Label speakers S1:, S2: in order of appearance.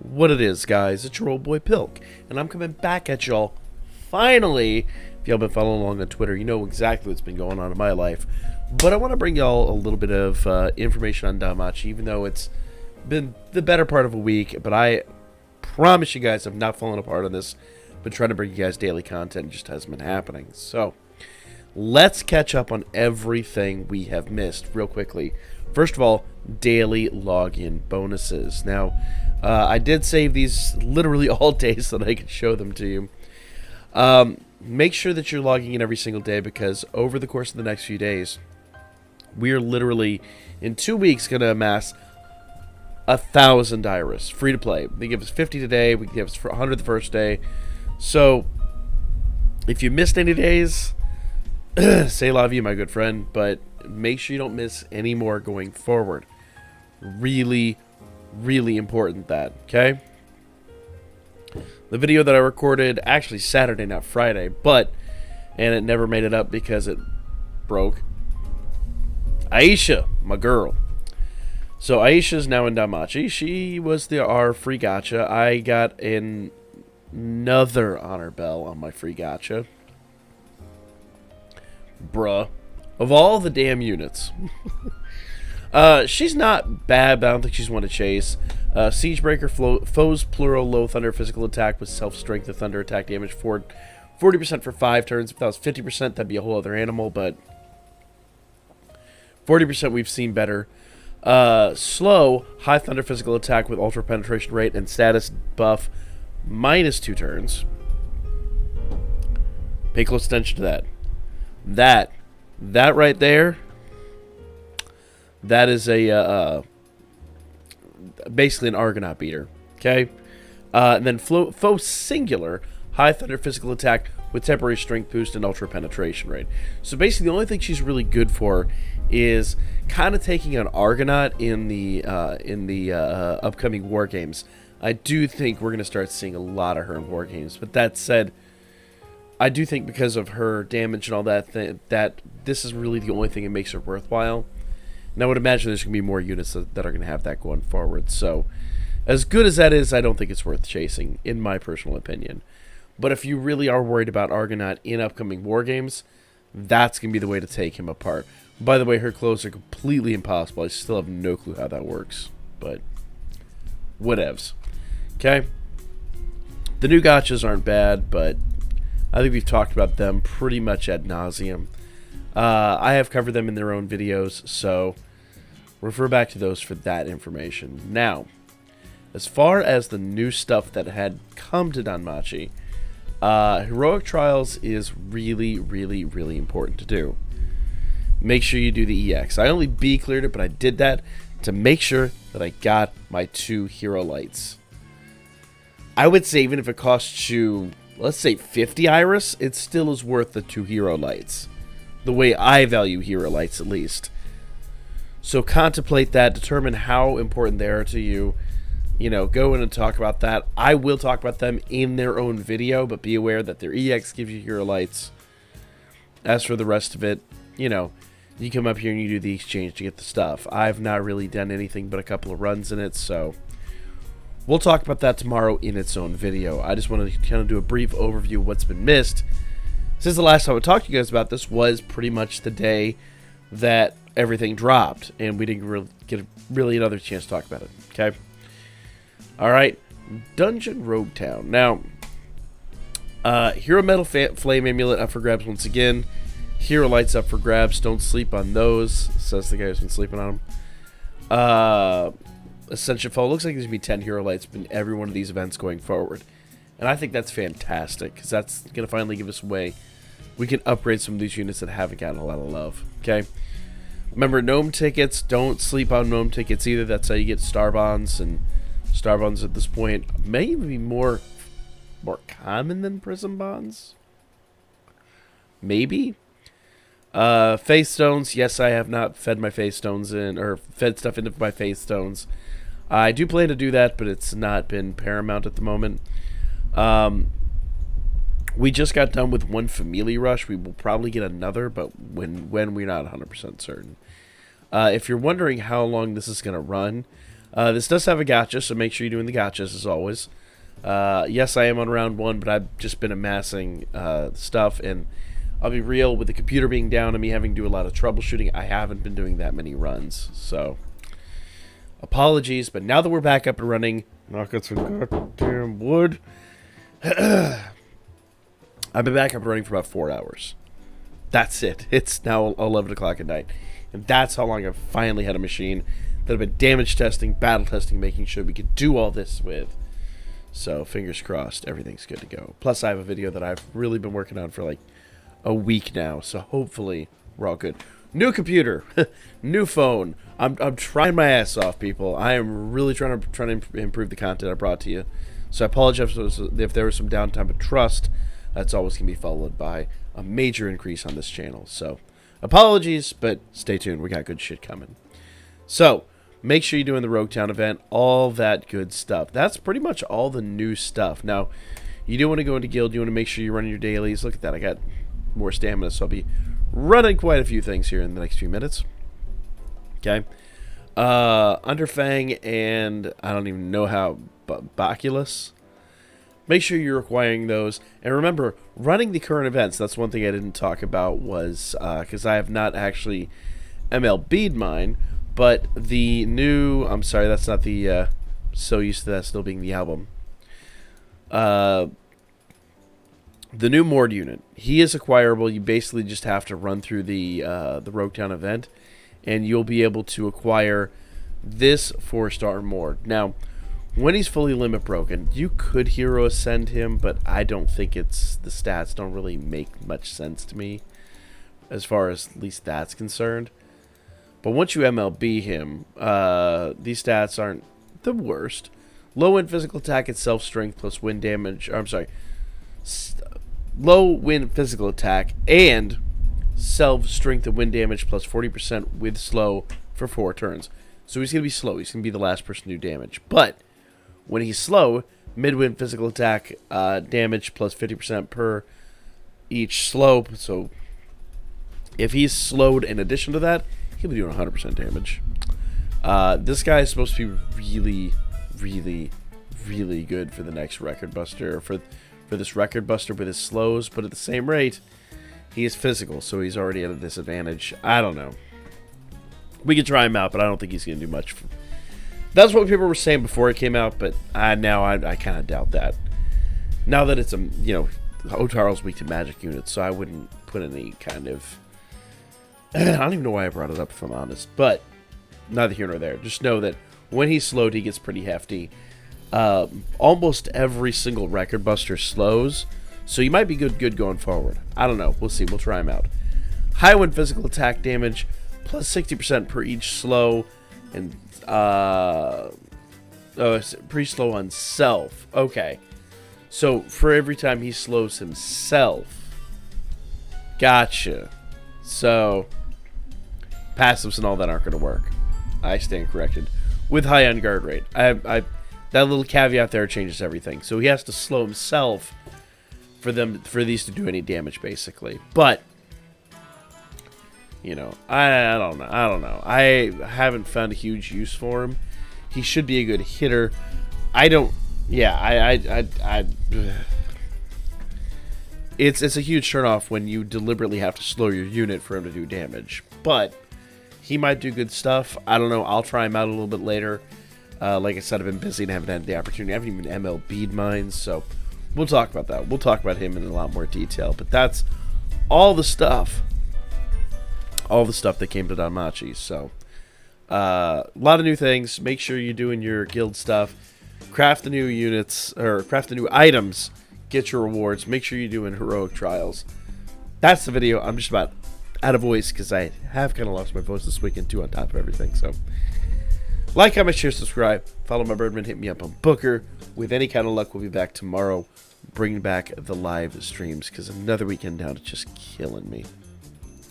S1: What it is, guys. It's your old boy Pilk, and I'm coming back at y'all. Finally, if y'all been following along on Twitter, you know exactly what's been going on in my life. But I want to bring y'all a little bit of information on DanMemo, even though it's been the better part of a week. But I promise you guys, I'm not falling apart on this. Been trying to bring you guys daily content, it just hasn't been happening. So let's catch up on everything we have missed real quickly. First of all, daily login bonuses. Now, I did save these literally all day so that I could show them to you. Make sure that you're logging in every single day, because over the course of the next few days, we are literally, in 2 weeks, going to amass 1,000 Iris, free to play. They give us 50 today, we give us 100 the first day. So, if you missed any days, say la vie, my good friend, but make sure you don't miss any more going forward. Really, really important that, okay? The video that I recorded, actually Saturday, not Friday, and it never made it up because it broke. Aisha, my girl. So Aisha's now in DanMemo. She was our free gacha. I got another honor bell on my free gacha. Bruh. Of all the damn units. She's not bad, but I don't think she's one to chase. Siegebreaker, foes plural, low thunder physical attack with self-strength of thunder attack damage, 40% for 5 turns. If that was 50%, that'd be a whole other animal, but 40% we've seen better. Slow, high thunder physical attack with ultra penetration rate and status buff, minus 2 turns. Pay close attention to that. That right there, that is a basically an Argonaut beater. Okay, and then foe singular, high thunder physical attack with temporary strength boost and ultra penetration rate. So basically, the only thing she's really good for is kind of taking on Argonaut in the upcoming war games. I do think we're going to start seeing a lot of her in war games. But that said, I do think because of her damage and all that, that this is really the only thing that makes her worthwhile. And I would imagine there's going to be more units that are going to have that going forward. So, as good as that is, I don't think it's worth chasing, in my personal opinion. But if you really are worried about Argonaut in upcoming war games, that's going to be the way to take him apart. By the way, her clothes are completely impossible. I still have no clue how that works. But, whatevs. Okay? The new gachas aren't bad, but I think we've talked about them pretty much ad nauseum. I have covered them in their own videos, so refer back to those for that information. Now, as far as the new stuff that had come to DanMemo, Heroic Trials is really, really, really important to do. Make sure you do the EX. I only B cleared it, but I did that to make sure that I got my 2 hero lights. I would say even if it costs you, let's say 50 Iris, it still is worth the 2 hero lights. The way I value hero lights, at least. So contemplate that. Determine how important they are to you. You know, go in and talk about that. I will talk about them in their own video, but be aware that their EX gives you hero lights. As for the rest of it, you know, you come up here and you do the exchange to get the stuff. I've not really done anything but a couple of runs in it, so we'll talk about that tomorrow in its own video. I just wanted to kind of do a brief overview of what's been missed. Since the last time I talked to you guys about this was pretty much the day that everything dropped, and we didn't really get another chance to talk about it, okay? Alright, Dungeon Rogue Town. Now, Hero Metal Flame Amulet up for grabs once again. Hero Lights up for grabs. Don't sleep on those, says the guy who's been sleeping on them. Ascension Fall. Looks like there's going to be 10 Hero Lights in every one of these events going forward. And I think that's fantastic, because that's going to finally give us a way we can upgrade some of these units that haven't gotten a lot of love. Okay? Remember, Gnome tickets. Don't sleep on Gnome tickets either. That's how you get Star Bonds. And Star Bonds at this point may even be more common than Prism Bonds. Maybe. Faith Stones. Yes, I have not fed my Faith Stones in, or fed stuff into my Faith Stones. I do plan to do that, but it's not been paramount at the moment. We just got done with one Familia Rush. We will probably get another, but when we're not 100% certain. If you're wondering how long this is going to run, This does have a gacha, so make sure you're doing the gachas as always. Yes, I am on round 1, but I've just been amassing stuff, and I'll be real, with the computer being down and me having to do a lot of troubleshooting, I haven't been doing that many runs. So, apologies, but now that we're back up and running, knock on some goddamn wood. I've been back up and running for about 4 hours. That's it. It's now 11 o'clock at night. And that's how long I've finally had a machine that I've been damage testing, battle testing, making sure we could do all this with. So, fingers crossed, everything's good to go. Plus, I have a video that I've really been working on for like a week now, so hopefully we're all good. New computer, new phone. I'm trying my ass off, people. I am really trying to improve the content I brought to you. So I apologize if there was some downtime, but trust, that's always going to be followed by a major increase on this channel. So apologies, but stay tuned. We got good shit coming. So make sure you're doing the Rogue Town event, all that good stuff. That's pretty much all the new stuff. Now, you do want to go into guild. You want to make sure you're running your dailies. Look at that. I got more stamina, so I'll be running quite a few things here in the next few minutes. Okay. Underfang and I don't even know how, Baculus. Make sure you're acquiring those. And remember, running the current events, that's one thing I didn't talk about, was because I have not actually MLB'd mine, but the new, I'm sorry, that's not the, so used to that still being the album. The new Mord unit, he is acquirable. You basically just have to run through the Rogue Town event, and you'll be able to acquire this 4-star Mord. Now, when he's fully limit broken, you could hero ascend him, but I don't think the stats don't really make much sense to me, as far as at least that's concerned. But once you MLB him, these stats aren't the worst. Low in physical attack and self strength plus wind damage. I'm sorry. Low wind physical attack and self strength and wind damage plus 40% with slow for 4 turns. So he's going to be slow. He's going to be the last person to do damage. But when he's slow, mid-wind physical attack damage plus 50% per each slow. So if he's slowed in addition to that, he'll be doing 100% damage. This guy is supposed to be really, really, really good for the next Record Buster, for this Record Buster with his slows, but at the same rate, he is physical, so he's already at a disadvantage. I don't know. We could try him out, but I don't think he's going to do much. That's what people were saying before it came out, but now I kind of doubt that. Now that it's Otaro's weak to magic units, so I wouldn't put any kind of... I don't even know why I brought it up, if I'm honest, but neither here nor there. Just know that when he's slowed, he gets pretty hefty. Almost every single Record Buster slows, so you might be good going forward. I don't know. We'll see. We'll try him out. High wind physical attack damage plus 60% per each slow, and pretty slow on self. Okay, so for every time he slows himself. Gotcha. So passives and all that aren't going to work. I stand corrected. With high on guard rate, that little caveat there changes everything. So he has to slow himself for these to do any damage, basically. But you know, I don't know. I haven't found a huge use for him. He should be a good hitter. It's a huge turnoff when you deliberately have to slow your unit for him to do damage. But he might do good stuff. I don't know. I'll try him out a little bit later. Like I said, I've been busy and haven't had the opportunity. I haven't even MLB'd mine, so we'll talk about that. We'll talk about him in a lot more detail. But that's all the stuff. All the stuff that came to Danmachi. So, a lot of new things. Make sure you're doing your guild stuff. Craft the new units, or craft the new items. Get your rewards. Make sure you're doing heroic trials. That's the video. I'm just about out of voice because I have kind of lost my voice this weekend too, on top of everything. So, like, comment, share, subscribe. Follow my Birdman. Hit me up on Booker. With any kind of luck, we'll be back tomorrow, bringing back the live streams because another weekend down is just killing me.